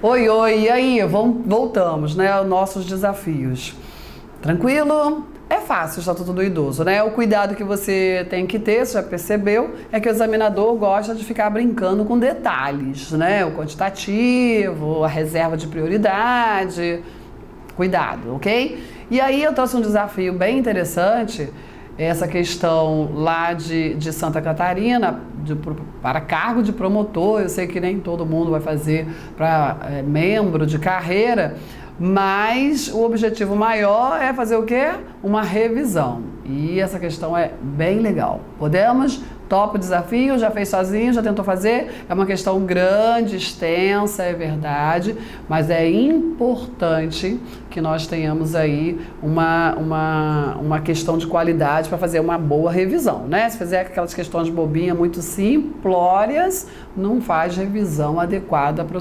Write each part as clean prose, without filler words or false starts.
Oi, oi, e aí? Voltamos, né, aos nossos desafios. Tranquilo? É fácil o Estatuto do Idoso, né? O cuidado que você tem que ter, você já percebeu, é que o examinador gosta de ficar brincando com detalhes, né? O quantitativo, a reserva de prioridade. Cuidado, ok? E aí eu trouxe um desafio bem interessante, essa questão lá de Santa Catarina, para cargo de promotor. Eu sei que nem todo mundo vai fazer para membro de carreira, mas o objetivo maior é fazer o quê? Uma revisão. E essa questão é bem legal. Podemos? Topa o desafio? Já fez sozinho? Já tentou fazer? É uma questão grande, extensa, é verdade, mas é importante que nós tenhamos aí uma questão de qualidade para fazer uma boa revisão, né? Se fizer aquelas questões bobinhas, muito simplórias, não faz revisão adequada para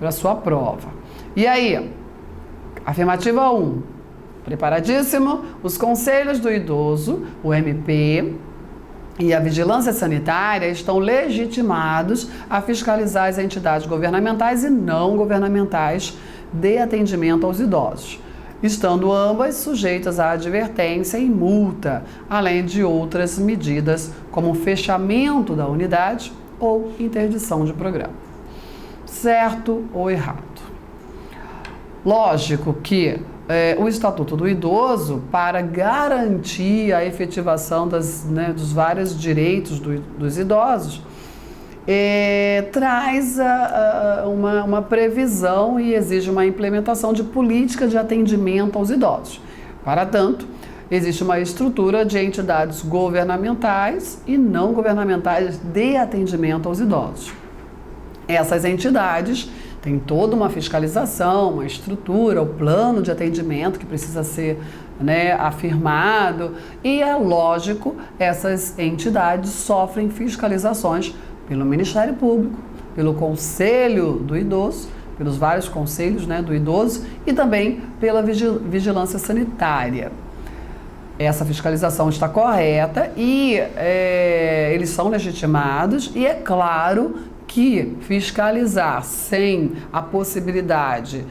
a sua prova. E aí, afirmativa 1, preparadíssimo? Os conselhos do idoso, o MP e a vigilância sanitária estão legitimados a fiscalizar as entidades governamentais e não governamentais de atendimento aos idosos, estando ambas sujeitas à advertência e multa, além de outras medidas como fechamento da unidade ou interdição de programa. Certo ou errado? Lógico que o Estatuto do Idoso, para garantir a efetivação dos vários direitos dos idosos, traz uma previsão e exige uma implementação de política de atendimento aos idosos. Para tanto, existe uma estrutura de entidades governamentais e não governamentais de atendimento aos idosos. Essas entidades tem toda uma fiscalização, uma estrutura, o plano de atendimento que precisa ser afirmado. E é lógico, essas entidades sofrem fiscalizações pelo Ministério Público, pelo Conselho do Idoso, pelos vários conselhos do idoso e também pela vigilância sanitária. Essa fiscalização está correta e eles são legitimados, e é claro que fiscalizar sem a possibilidade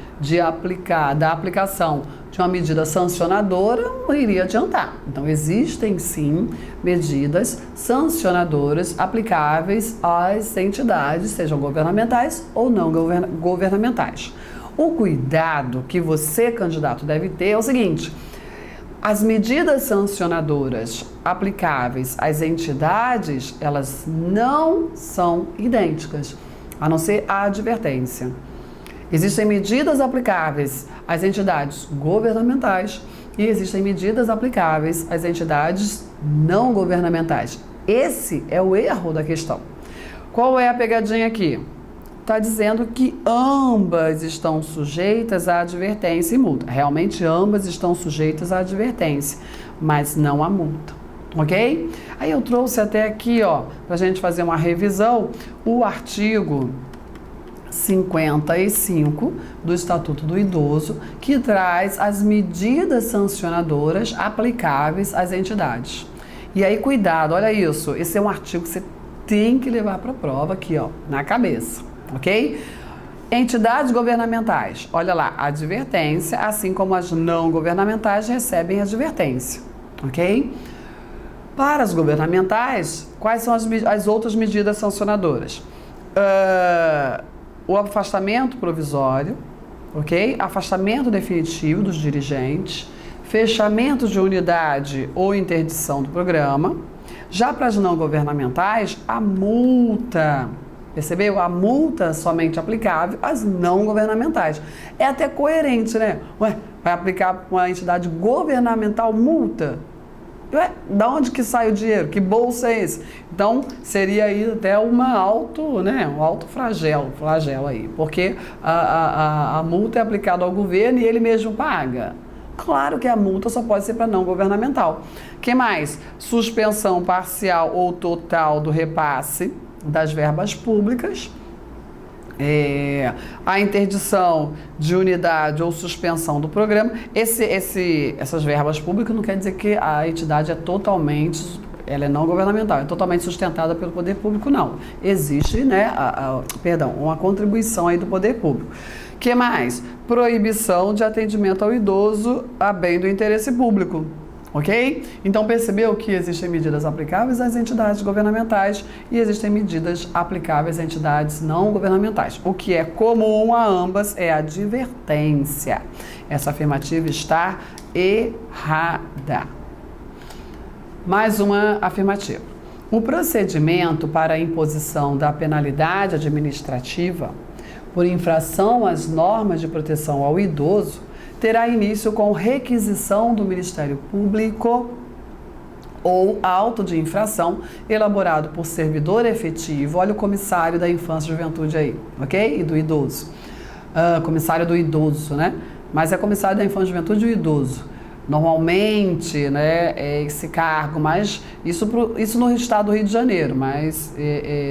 da aplicação de uma medida sancionadora não iria adiantar. Então, existem sim medidas sancionadoras aplicáveis às entidades, sejam governamentais ou não governamentais. O cuidado que você, candidato, deve ter é o seguinte: as medidas sancionadoras aplicáveis às entidades, elas não são idênticas, a não ser a advertência. Existem medidas aplicáveis às entidades governamentais e existem medidas aplicáveis às entidades não governamentais. Esse é o erro da questão. Qual é a pegadinha aqui? Está dizendo que ambas estão sujeitas à advertência e multa. Realmente ambas estão sujeitas à advertência, mas não à multa, ok? Aí eu trouxe até aqui, para a gente fazer uma revisão, o artigo 55 do Estatuto do Idoso, que traz as medidas sancionadoras aplicáveis às entidades. E aí, cuidado, olha isso, esse é um artigo que você tem que levar para a prova aqui, na cabeça. Ok? Entidades governamentais, olha lá, advertência, assim como as não governamentais recebem advertência, ok? Para as governamentais, quais são as outras medidas sancionadoras? O afastamento provisório, ok? Afastamento definitivo dos dirigentes, fechamento de unidade ou interdição do programa. Já para as não governamentais, a multa. Percebeu? A multa somente aplicável às não governamentais. É até coerente, né? Vai aplicar para uma entidade governamental multa? Da onde que sai o dinheiro? Que bolsa é esse? Então, seria aí até um alto flagelo aí, porque a multa é aplicada ao governo e ele mesmo paga. Claro que a multa só pode ser para não governamental. O que mais? Suspensão parcial ou total do repasse das verbas públicas, a interdição de unidade ou suspensão do programa. Essas verbas públicas não quer dizer que a entidade é totalmente ela é não governamental, é totalmente sustentada pelo poder público, não. Existe, né, uma contribuição aí do poder público. Que mais? Proibição de atendimento ao idoso a bem do interesse público. Ok? Então percebeu que existem medidas aplicáveis às entidades governamentais e existem medidas aplicáveis a entidades não governamentais. O que é comum a ambas é a advertência. Essa afirmativa está errada. Mais uma afirmativa. O procedimento para a imposição da penalidade administrativa por infração às normas de proteção ao idoso terá início com requisição do Ministério Público ou auto de infração elaborado por servidor efetivo. Olha o comissário da infância e juventude aí, ok? E do idoso. Comissário do idoso, né? Mas é comissário da infância e juventude e do idoso. Normalmente, né, é esse cargo, mas isso no estado do Rio de Janeiro, mas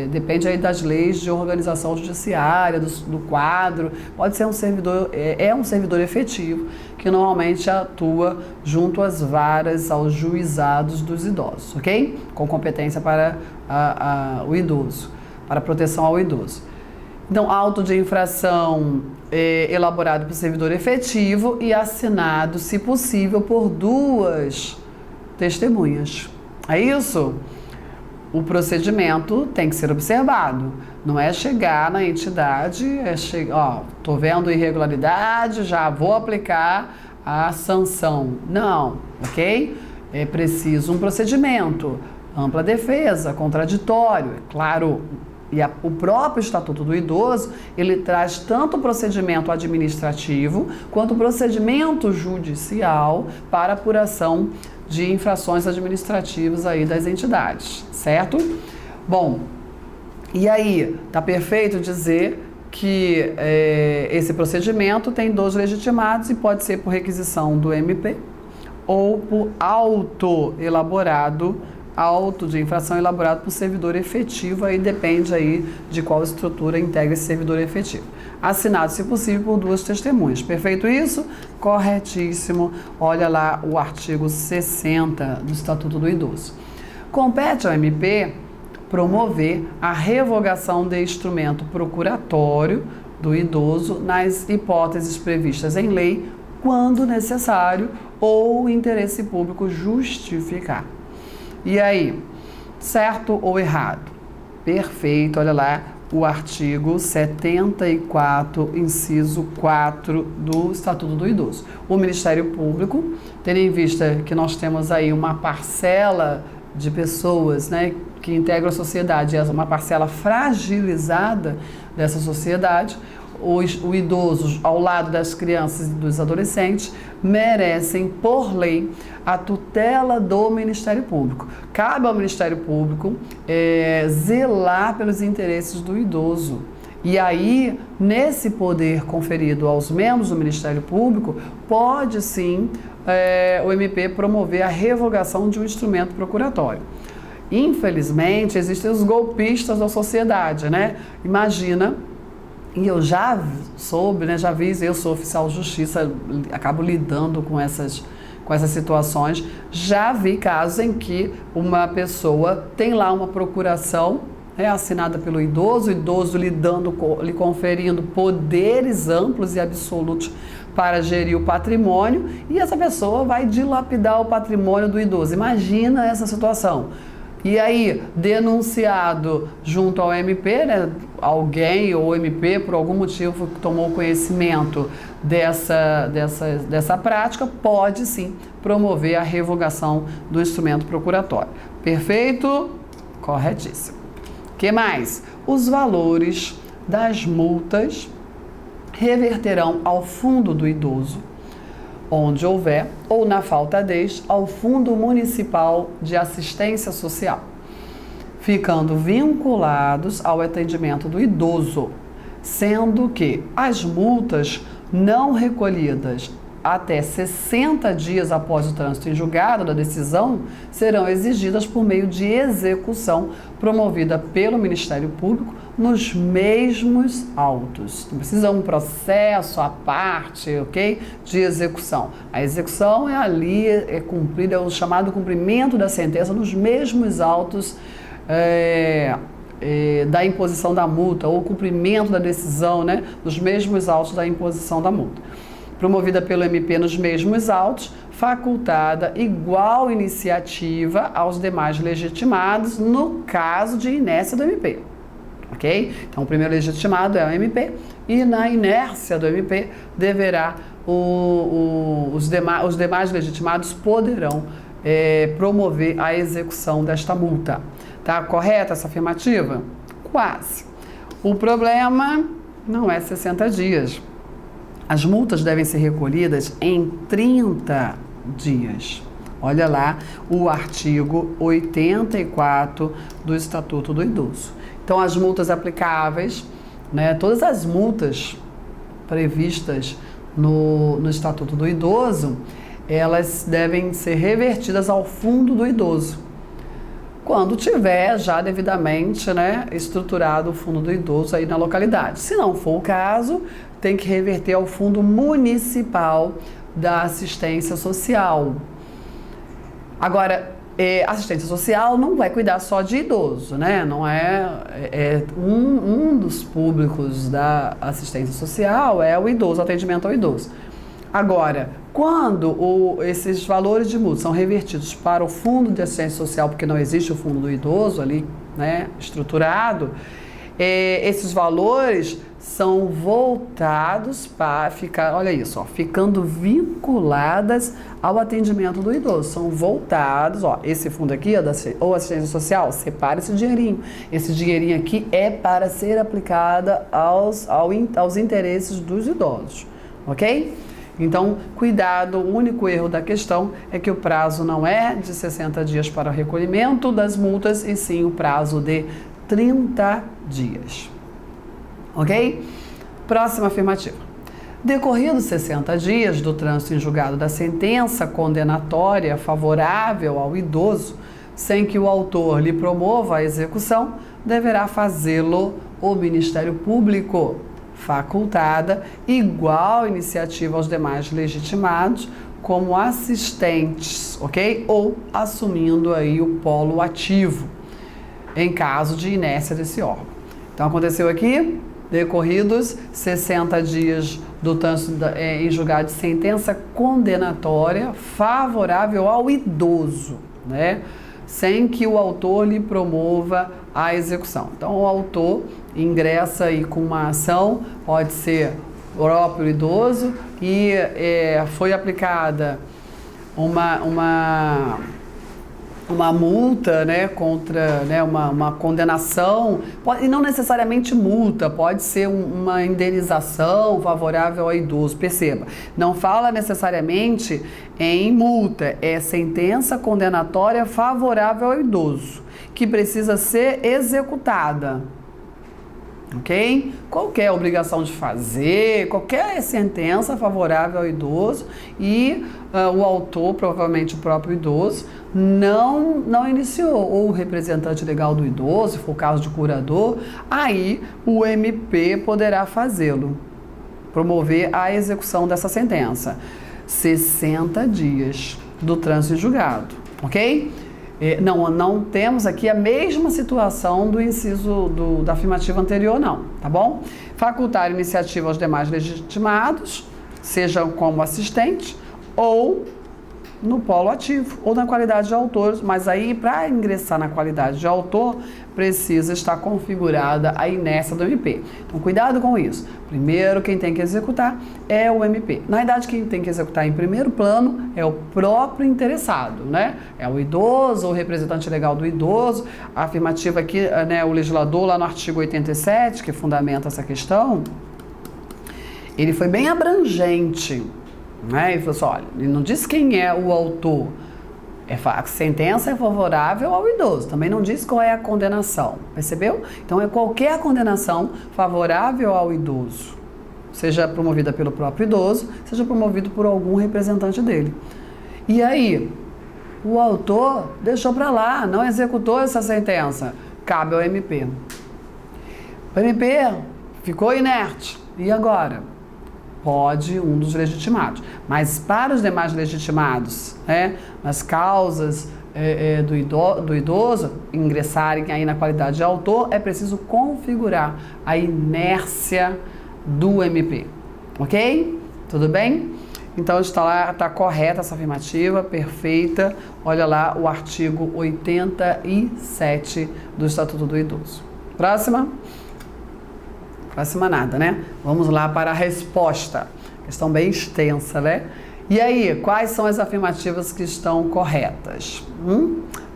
depende aí das leis de organização judiciária, do quadro. Pode ser um servidor, um servidor efetivo que normalmente atua junto às varas, aos juizados dos idosos, ok? Com competência para o idoso, para proteção ao idoso. Então, auto de infração elaborado por servidor efetivo e assinado, se possível, por 2 testemunhas. É isso? O procedimento tem que ser observado. Não é chegar na entidade, tô vendo irregularidade, já vou aplicar a sanção. Não, ok? É preciso um procedimento, ampla defesa, contraditório, é claro. E o próprio Estatuto do Idoso, ele traz tanto o procedimento administrativo quanto o procedimento judicial para apuração de infrações administrativas aí das entidades, certo? Bom, e aí, tá perfeito dizer que esse procedimento tem 2 legitimados e pode ser por requisição do MP ou por auto de infração elaborado por servidor efetivo, aí depende aí de qual estrutura integra esse servidor efetivo. Assinado, se possível, por 2 testemunhas. Perfeito isso? Corretíssimo. Olha lá o artigo 60 do Estatuto do Idoso. Compete ao MP promover a revogação de instrumento procuratório do idoso nas hipóteses previstas em lei, quando necessário ou o interesse público justificar. E aí, certo ou errado? Perfeito, olha lá o artigo 74, inciso 4 do Estatuto do Idoso. O Ministério Público, tendo em vista que nós temos aí uma parcela de pessoas, né, que integram a sociedade, uma parcela fragilizada dessa sociedade, o idoso, ao lado das crianças e dos adolescentes, merecem, por lei, a tutela do Ministério Público. Cabe ao Ministério Público zelar pelos interesses do idoso. E aí, nesse poder conferido aos membros do Ministério Público, pode sim o MP promover a revogação de um instrumento procuratório. Infelizmente, existem os golpistas da sociedade, né? Imagina. E eu já soube, né, já vi, eu sou oficial de justiça, acabo lidando com essas situações, já vi casos em que uma pessoa tem lá uma procuração assinada pelo idoso, o idoso lhe conferindo poderes amplos e absolutos para gerir o patrimônio, e essa pessoa vai dilapidar o patrimônio do idoso. Imagina essa situação. E aí, denunciado junto ao MP, né, alguém ou o MP, por algum motivo, que tomou conhecimento dessa prática, pode sim promover a revogação do instrumento procuratório. Perfeito? Corretíssimo. O que mais? Os valores das multas reverterão ao fundo do idoso, onde houver, ou na falta deste, ao Fundo Municipal de Assistência Social, ficando vinculados ao atendimento do idoso, sendo que as multas não recolhidas até 60 dias após o trânsito em julgado da decisão serão exigidas por meio de execução promovida pelo Ministério Público nos mesmos autos. Não precisa um processo à parte, ok? De execução. A execução é ali, é cumprida, é o chamado cumprimento da sentença nos mesmos autos da imposição da multa, ou cumprimento da decisão, né? Nos mesmos autos da imposição da multa. Promovida pelo MP nos mesmos autos, facultada igual iniciativa aos demais legitimados no caso de inércia do MP. Ok? Então, o primeiro legitimado é o MP e na inércia do MP deverá os demais legitimados poderão promover a execução desta multa. Tá correta essa afirmativa? Quase. O problema não é 60 dias. As multas devem ser recolhidas em 30 dias. Olha lá o artigo 84 do Estatuto do Idoso. Então, as multas aplicáveis, né, todas as multas previstas no Estatuto do Idoso, elas devem ser revertidas ao fundo do idoso, quando tiver já devidamente, né, estruturado o fundo do idoso aí na localidade. Se não for o caso, tem que reverter ao Fundo Municipal da Assistência Social. Agora, assistência social não vai cuidar só de idoso, né? Não é um dos públicos da assistência social é o idoso, atendimento ao idoso. Agora, quando esses valores de multa são revertidos para o Fundo de Assistência Social, porque não existe o Fundo do Idoso ali, né, estruturado, esses valores são voltados para ficar, olha isso, ó, ficando vinculadas ao atendimento do idoso. São voltados, ó, esse fundo aqui, ou assistência social, separa esse dinheirinho. Esse dinheirinho aqui é para ser aplicada aos interesses dos idosos, ok? Então, cuidado, o único erro da questão é que o prazo não é de 60 dias para o recolhimento das multas, e sim o prazo de 30 dias. Ok? Próxima afirmativa. Decorridos 60 dias do trânsito em julgado da sentença condenatória favorável ao idoso, sem que o autor lhe promova a execução, deverá fazê-lo o Ministério Público, facultada igual iniciativa aos demais legitimados como assistentes, ok? Ou assumindo aí o polo ativo, em caso de inércia desse órgão. Então, aconteceu aqui, decorridos 60 dias do trânsito em julgado de sentença condenatória favorável ao idoso, né? Sem que o autor lhe promova a execução. Então, o autor ingressa aí com uma ação, pode ser o próprio idoso, e foi aplicada uma multa, né, contra, né, uma condenação, e não necessariamente multa, pode ser uma indenização favorável ao idoso. Perceba, não fala necessariamente em multa, é sentença condenatória favorável ao idoso, que precisa ser executada. Ok? Qualquer obrigação de fazer, qualquer sentença favorável ao idoso, e o autor, provavelmente o próprio idoso, não iniciou, ou o representante legal do idoso, se for o caso de curador, aí o MP poderá fazê-lo, promover a execução dessa sentença. 60 dias do trânsito em julgado, ok? Não temos aqui a mesma situação do inciso da afirmativa anterior, não, tá bom? Facultar iniciativa aos demais legitimados, sejam como assistente ou no polo ativo, ou na qualidade de autor, mas aí para ingressar na qualidade de autor, precisa estar configurada a inércia do MP. Então, cuidado com isso. Primeiro, quem tem que executar é o MP. Na verdade, quem tem que executar em primeiro plano é o próprio interessado, né? É o idoso, ou o representante legal do idoso. A afirmativa aqui, né, o legislador, lá no artigo 87, que fundamenta essa questão, ele foi bem abrangente, né? Ele falou assim, olha, ele não diz quem é o autor. A sentença é favorável ao idoso, também não diz qual é a condenação, percebeu? Então, é qualquer condenação favorável ao idoso, seja promovida pelo próprio idoso, seja promovido por algum representante dele. E aí, o autor deixou para lá, não executou essa sentença. Cabe ao MP. O MP ficou inerte. E agora? Pode um dos legitimados. Mas para os demais legitimados, nas causas do idoso ingressarem aí na qualidade de autor, é preciso configurar a inércia do MP. Ok? Tudo bem? Então está lá, está correta essa afirmativa, perfeita. Olha lá o artigo 87 do Estatuto do Idoso. Próxima? Próxima nada, né? Vamos lá para a resposta. Questão bem extensa, né? E aí, quais são as afirmativas que estão corretas?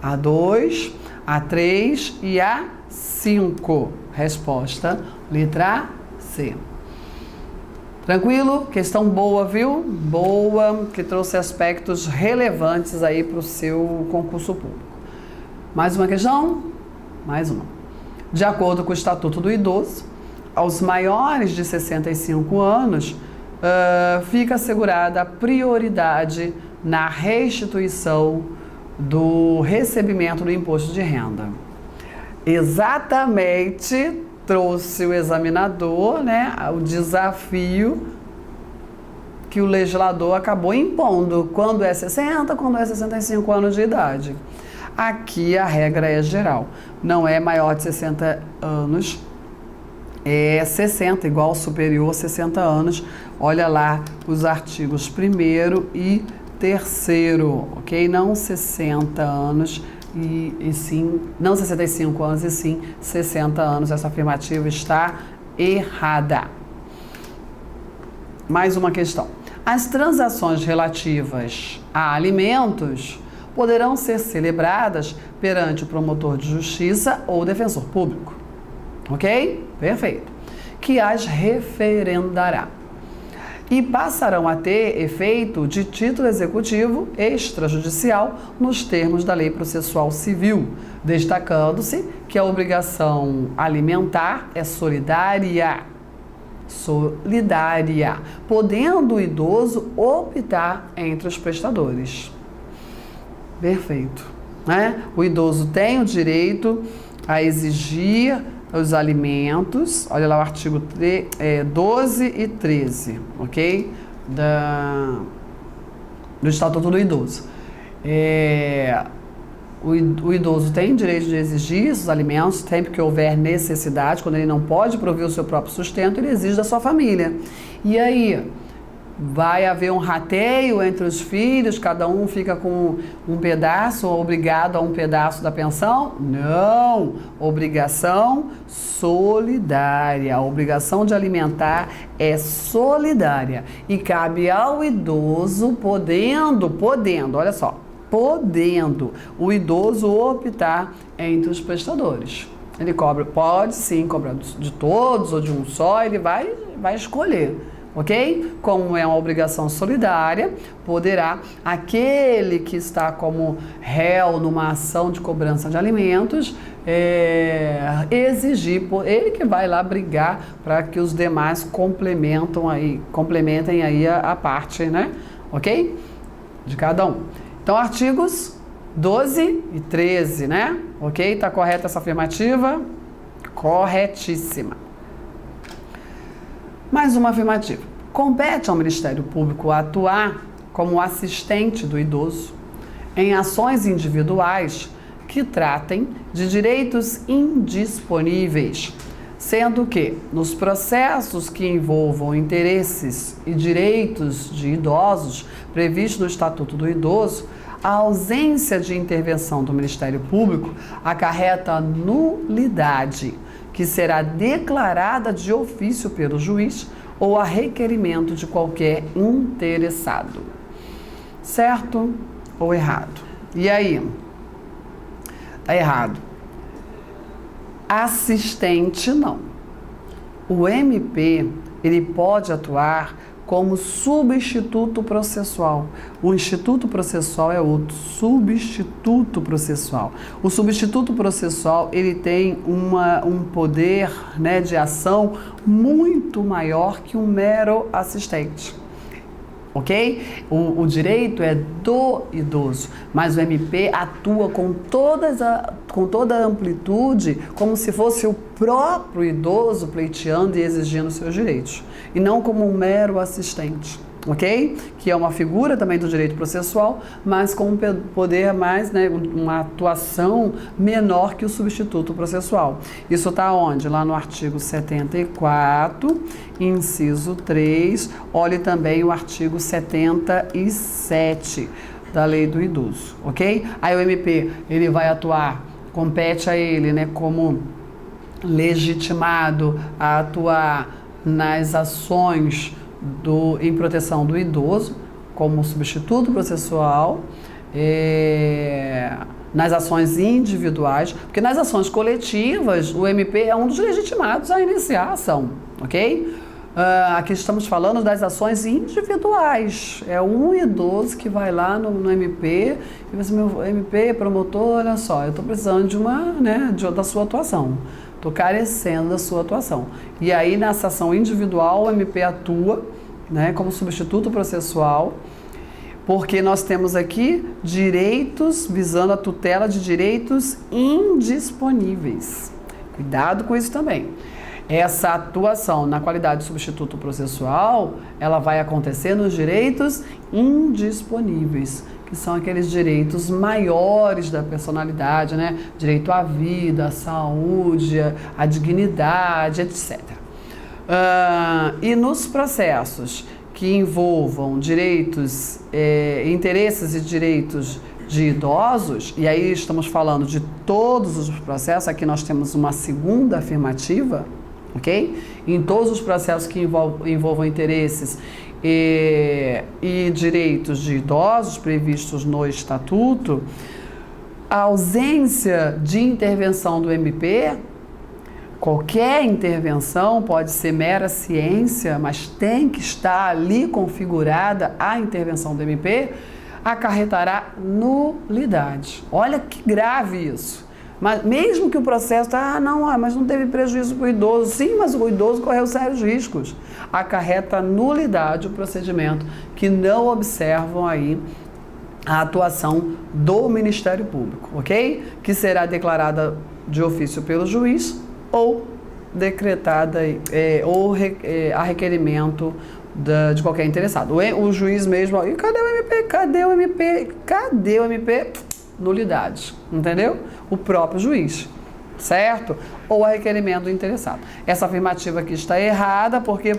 A 2, a 3 e a 5. Resposta, letra C. Tranquilo? Questão boa, viu? Boa, que trouxe aspectos relevantes aí para o seu concurso público. Mais uma questão? Mais uma. De acordo com o Estatuto do Idoso, aos maiores de 65 anos, fica assegurada a prioridade na restituição do recebimento do imposto de renda. Exatamente, trouxe o examinador, o desafio que o legislador acabou impondo, quando é 60, quando é 65 anos de idade. Aqui a regra é geral, não é maior de 60 anos, é 60, igual superior a 60 anos. Olha lá os artigos 1º e 3º, ok? Não 60 anos e sim, não 65 anos e sim 60 anos. Essa afirmativa está errada. Mais uma questão. As transações relativas a alimentos poderão ser celebradas perante o promotor de justiça ou defensor público. Ok? Perfeito. Que as referendará. E passarão a ter efeito de título executivo extrajudicial nos termos da Lei Processual Civil, destacando-se que a obrigação alimentar é solidária, podendo o idoso optar entre os prestadores. Perfeito. O idoso tem o direito a exigir os alimentos, olha lá o artigo 12 e 13, ok? Do Estatuto do Idoso. O idoso tem direito de exigir os alimentos sempre que houver necessidade. Quando ele não pode prover o seu próprio sustento, ele exige da sua família. E aí, vai haver um rateio entre os filhos, cada um fica com um pedaço, obrigado a um pedaço da pensão? Não! Obrigação solidária. A obrigação de alimentar é solidária e cabe ao idoso, podendo, olha só, podendo o idoso optar entre os prestadores. Ele pode sim cobrar de todos ou de um só, ele vai escolher. Ok? Como é uma obrigação solidária, poderá aquele que está como réu numa ação de cobrança de alimentos exigir, ele que vai lá brigar para que os demais complementem aí a parte, ok? De cada um. Então, artigos 12 e 13, Ok? Tá correta essa afirmativa? Corretíssima. Mais uma afirmativa. Compete ao Ministério Público atuar como assistente do idoso em ações individuais que tratem de direitos indisponíveis, sendo que, nos processos que envolvam interesses e direitos de idosos previstos no Estatuto do Idoso, a ausência de intervenção do Ministério Público acarreta nulidade, que será declarada de ofício pelo juiz ou a requerimento de qualquer interessado. Certo ou errado? E aí? Tá errado. Assistente, não. O MP, ele pode atuar como substituto processual. O instituto processual é outro, substituto processual. O substituto processual, ele tem um poder, né, de ação muito maior que um mero assistente. Ok? O direito é do idoso, mas o MP atua com toda a amplitude, como se fosse o próprio idoso pleiteando e exigindo seus direitos, e não como um mero assistente. Ok? Que é uma figura também do direito processual, mas com um poder mais, né, uma atuação menor que o substituto processual. Isso está onde? Lá no artigo 74, inciso 3, olhe também o artigo 77 da Lei do Idoso, ok? Aí o MP, ele vai atuar, compete a ele, né, como legitimado a atuar nas ações em proteção do idoso, como substituto processual, nas ações individuais, porque nas ações coletivas o MP é um dos legitimados a iniciar a ação, ok? Aqui estamos falando das ações individuais, é um idoso que vai lá no MP e diz: meu MP, promotor, olha só, eu estou precisando de da sua atuação. Estou carecendo da sua atuação. E aí, nessa ação individual, o MP atua, né, como substituto processual, porque nós temos aqui direitos, visando a tutela de direitos indisponíveis. Cuidado com isso também. Essa atuação na qualidade de substituto processual, ela vai acontecer nos direitos indisponíveis, que são aqueles direitos maiores da personalidade, né? Direito à vida, à saúde, à dignidade, etc. E nos processos que envolvam direitos, interesses e direitos de idosos, e aí estamos falando de todos os processos, aqui nós temos uma segunda afirmativa, ok? Em todos os processos que envolvam interesses e direitos de idosos previstos no Estatuto, a ausência de intervenção do MP, qualquer intervenção pode ser mera ciência, mas tem que estar ali configurada a intervenção do MP, acarretará nulidade. Olha que grave isso. Mas mesmo que o processo, mas não teve prejuízo para o idoso. Sim, mas o idoso correu sérios riscos. Acarreta nulidade o procedimento, que não observam aí a atuação do Ministério Público, ok? Que será declarada de ofício pelo juiz ou decretada a requerimento de qualquer interessado. O juiz mesmo, e cadê o MP? Cadê o MP? Cadê o MP? Nulidade, entendeu? O próprio juiz, certo? Ou a requerimento do interessado. Essa afirmativa aqui está errada, por quê?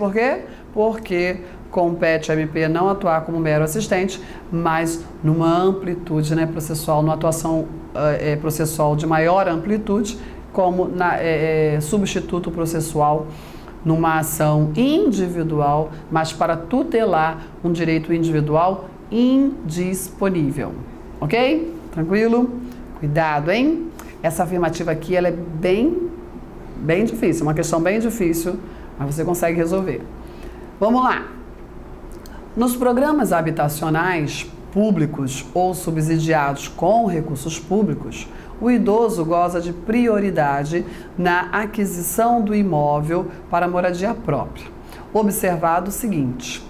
Porque compete ao MP não atuar como mero assistente, mas numa amplitude, né, processual, numa atuação processual de maior amplitude, como substituto processual numa ação individual, mas para tutelar um direito individual indisponível. Ok? Tranquilo? Cuidado, hein? Essa afirmativa aqui, ela é bem difícil, uma questão bem difícil, mas você consegue resolver. Vamos lá. Nos programas habitacionais públicos ou subsidiados com recursos públicos, o idoso goza de prioridade na aquisição do imóvel para moradia própria. Observado o seguinte: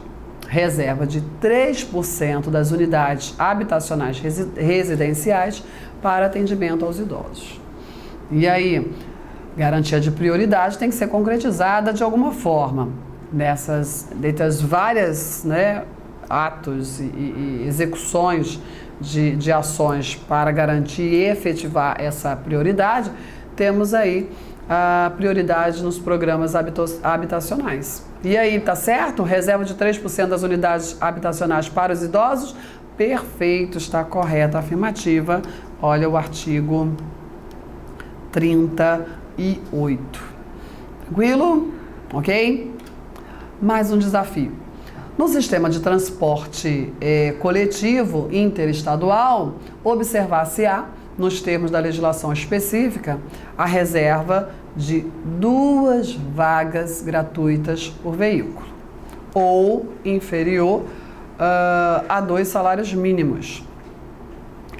reserva de 3% das unidades habitacionais residenciais para atendimento aos idosos. E aí, garantia de prioridade tem que ser concretizada de alguma forma, dentre as várias, né, atos e execuções de ações para garantir e efetivar essa prioridade, temos aí a prioridade nos programas habitacionais. E aí, tá certo? Reserva de 3% das unidades habitacionais para os idosos? Perfeito, está correta a afirmativa. Olha o artigo 38. Tranquilo? Ok? Mais um desafio. No sistema de transporte coletivo interestadual, observar-se-á, nos termos da legislação específica, a reserva de 2 vagas gratuitas por veículo. ou inferior a 2 salários mínimos.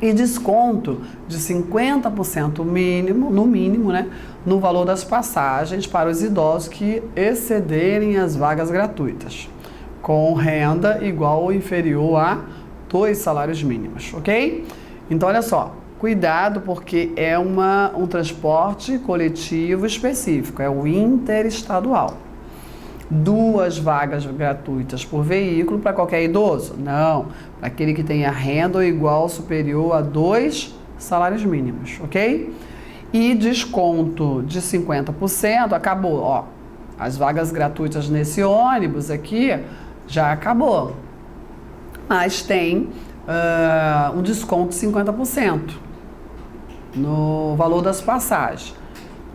E desconto de 50% mínimo, no mínimo, né, no valor das passagens para os idosos que excederem as vagas gratuitas, com renda igual ou inferior a 2 salários mínimos, ok? Então, olha só, cuidado porque é um transporte coletivo específico, é o interestadual. 2 vagas gratuitas por veículo para qualquer idoso? Não, para aquele que tenha renda igual ou superior a 2 salários mínimos, ok? E desconto de 50%, acabou, ó, as vagas gratuitas nesse ônibus aqui já acabou, mas tem um desconto de 50% no valor das passagens,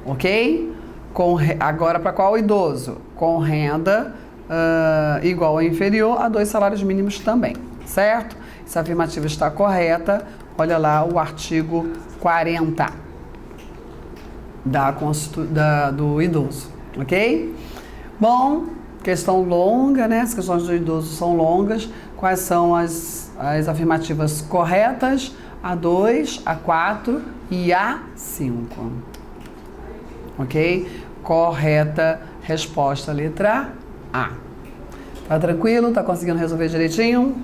ok? Agora, para qual idoso? Com renda igual ou inferior a 2 salários mínimos também, certo? Essa afirmativa está correta. Olha lá o artigo 40 do idoso, ok? Bom, questão longa, né? As questões do idoso são longas. Quais são as afirmativas corretas? A2, A4 e A5. Ok? Correta resposta, letra A. Tá tranquilo? Tá conseguindo resolver direitinho?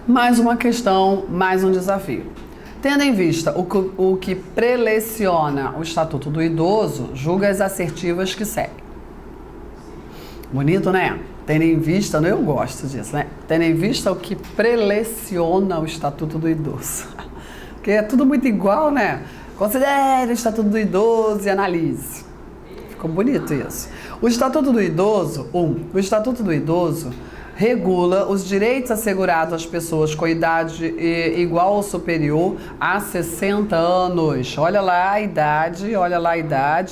Mais uma questão, mais um desafio. Tendo em vista o que preleciona o Estatuto do Idoso, julga as assertivas que seguem. Bonito, né? Tendo em vista, eu gosto disso, né? Tendo em vista o que preleciona o Estatuto do Idoso. Porque é tudo muito igual, né? Considere o Estatuto do Idoso e analise. Ficou bonito isso. O Estatuto do Idoso, o Estatuto do Idoso regula os direitos assegurados às pessoas com idade igual ou superior a 60 anos. Olha lá a idade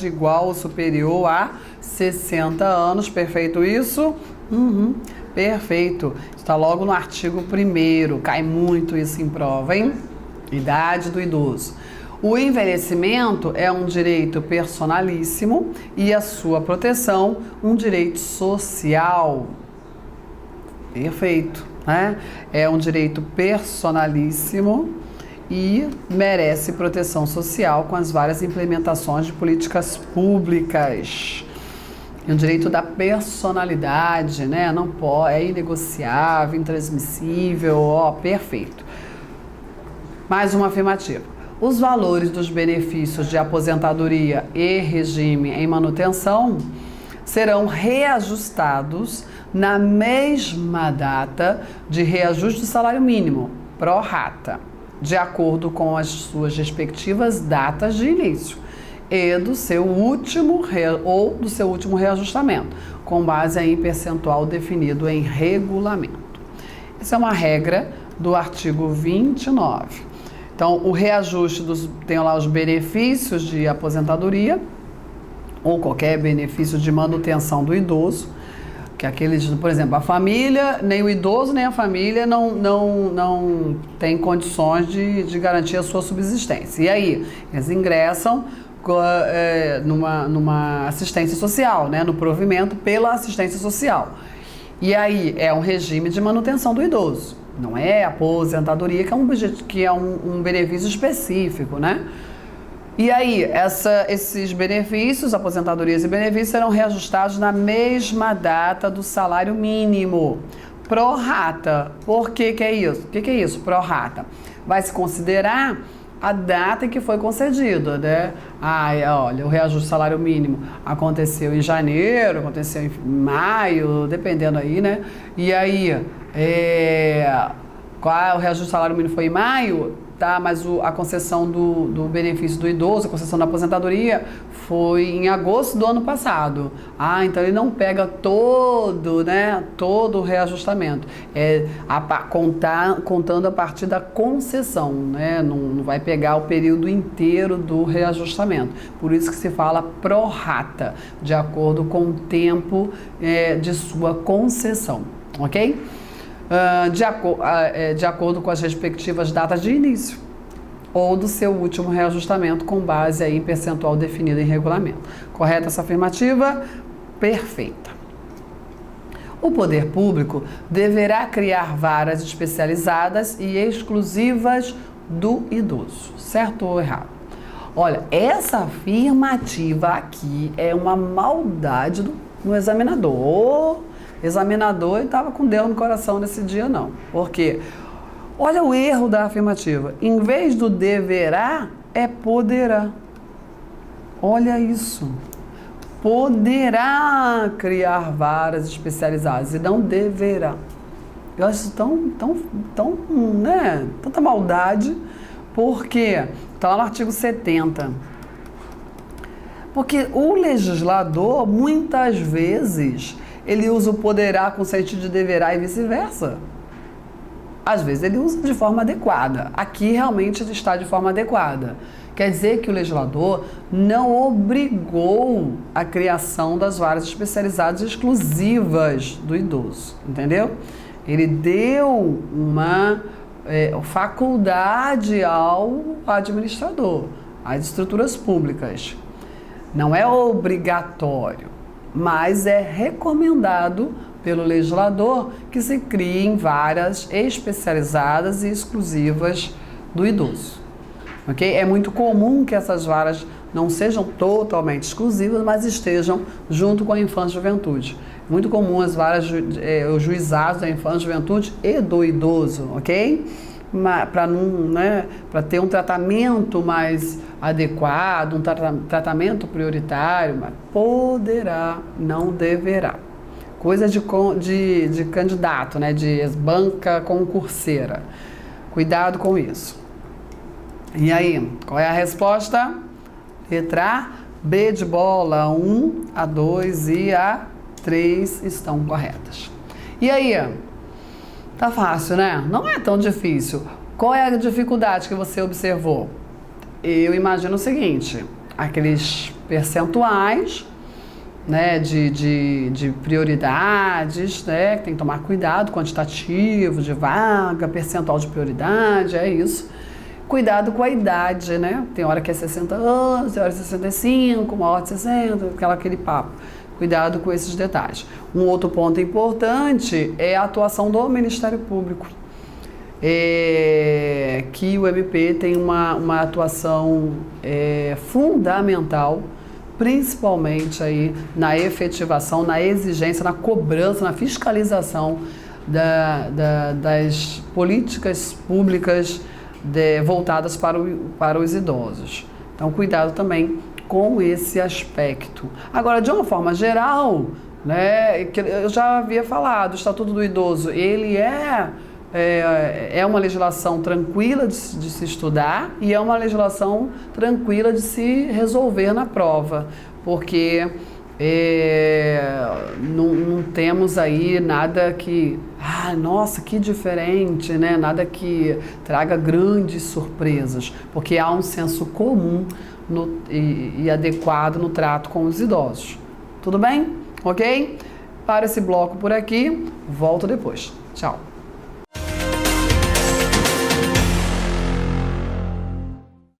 igual ou superior a 60 anos. Perfeito isso? Perfeito. Está logo no artigo 1º. Cai muito isso em prova, hein? Idade do idoso. O envelhecimento é um direito personalíssimo e a sua proteção um direito social. Perfeito, né? É um direito personalíssimo e merece proteção social com as várias implementações de políticas públicas. É um direito da personalidade, né? Não pode, é inegociável, intransmissível, ó, perfeito. Mais uma afirmativa. Os valores dos benefícios de aposentadoria e regime em manutenção serão reajustados na mesma data de reajuste do salário mínimo, pró rata, de acordo com as suas respectivas datas de início e do seu último reajustamento, com base em percentual definido em regulamento. Essa é uma regra do artigo 29. Então, o reajuste tem lá os benefícios de aposentadoria ou qualquer benefício de manutenção do idoso, que aqueles, por exemplo, a família, nem o idoso nem a família não tem condições de garantir a sua subsistência. E aí, eles ingressam numa assistência social, né, no provimento pela assistência social. E aí, é um regime de manutenção do idoso. Não é aposentadoria, que é um benefício específico, né? E aí, esses benefícios, aposentadorias e benefícios, serão reajustados na mesma data do salário mínimo, pró rata. Por que é isso? O que é isso, pró rata? Vai se considerar a data em que foi concedido, né? Olha, o reajuste do salário mínimo aconteceu em janeiro, aconteceu em maio, dependendo aí, né? E aí, qual o reajuste do salário mínimo foi em maio? Tá, mas a concessão do benefício do idoso, a concessão da aposentadoria, foi em agosto do ano passado. Então ele não pega todo o reajustamento. Contando a partir da concessão, né? Não vai pegar o período inteiro do reajustamento. Por isso que se fala pró rata, de acordo com o tempo de sua concessão, ok? de acordo com as respectivas datas de início ou do seu último reajustamento com base aí em percentual definido em regulamento. Correta essa afirmativa? Perfeita. O poder público deverá criar varas especializadas e exclusivas do idoso. Certo ou errado? Olha, essa afirmativa aqui é uma maldade no examinador. Examinador estava com Deus no coração nesse dia, não. Por quê? Olha o erro da afirmativa. Em vez do deverá, é poderá. Olha isso. Poderá criar varas especializadas e não deverá. Eu acho isso tanta maldade, porque está lá no artigo 70. Porque o legislador, muitas vezes, ele usa o poderá com sentido de deverá e vice-versa. Às vezes ele usa de forma adequada. Aqui realmente ele está de forma adequada. Quer dizer que o legislador não obrigou a criação das varas especializadas exclusivas do idoso, entendeu? Ele deu uma faculdade ao administrador, às estruturas públicas. Não é obrigatório, mas é recomendado pelo legislador que se criem varas especializadas e exclusivas do idoso. Okay? É muito comum que essas varas não sejam totalmente exclusivas, mas estejam junto com a infância e juventude. Muito comum as varas, os juizados da infância, juventude e do idoso, ok? Para ter um tratamento mais adequado, um tratamento prioritário, mas poderá, não deverá. Coisa de candidato, né? De banca concurseira. Cuidado com isso. E aí, qual é a resposta? Letra A, B de bola, 1, a 2 e a 3 estão corretas. E aí? Tá fácil, né? Não é tão difícil. Qual é a dificuldade que você observou? Eu imagino o seguinte, aqueles percentuais, né, de prioridades, né, que tem que tomar cuidado, quantitativo, de vaga, percentual de prioridade, é isso. Cuidado com a idade, né? Tem hora que é 60 anos, tem hora que é 65, uma hora de 60, aquele papo. Cuidado com esses detalhes. Um outro ponto importante é a atuação do Ministério Público. Que o MP tem uma atuação fundamental, principalmente aí na efetivação, na exigência, na cobrança, na fiscalização das políticas públicas voltadas para os idosos. Então, cuidado também com esse aspecto. Agora, de uma forma geral, né, que eu já havia falado, o Estatuto do Idoso, ele é uma legislação tranquila de se estudar e é uma legislação tranquila de se resolver na prova, porque não temos aí nada que, nossa, que diferente, né? Nada que traga grandes surpresas, porque há um senso comum e adequado no trato com os idosos. Tudo bem? Ok? Para esse bloco por aqui, volto depois. Tchau.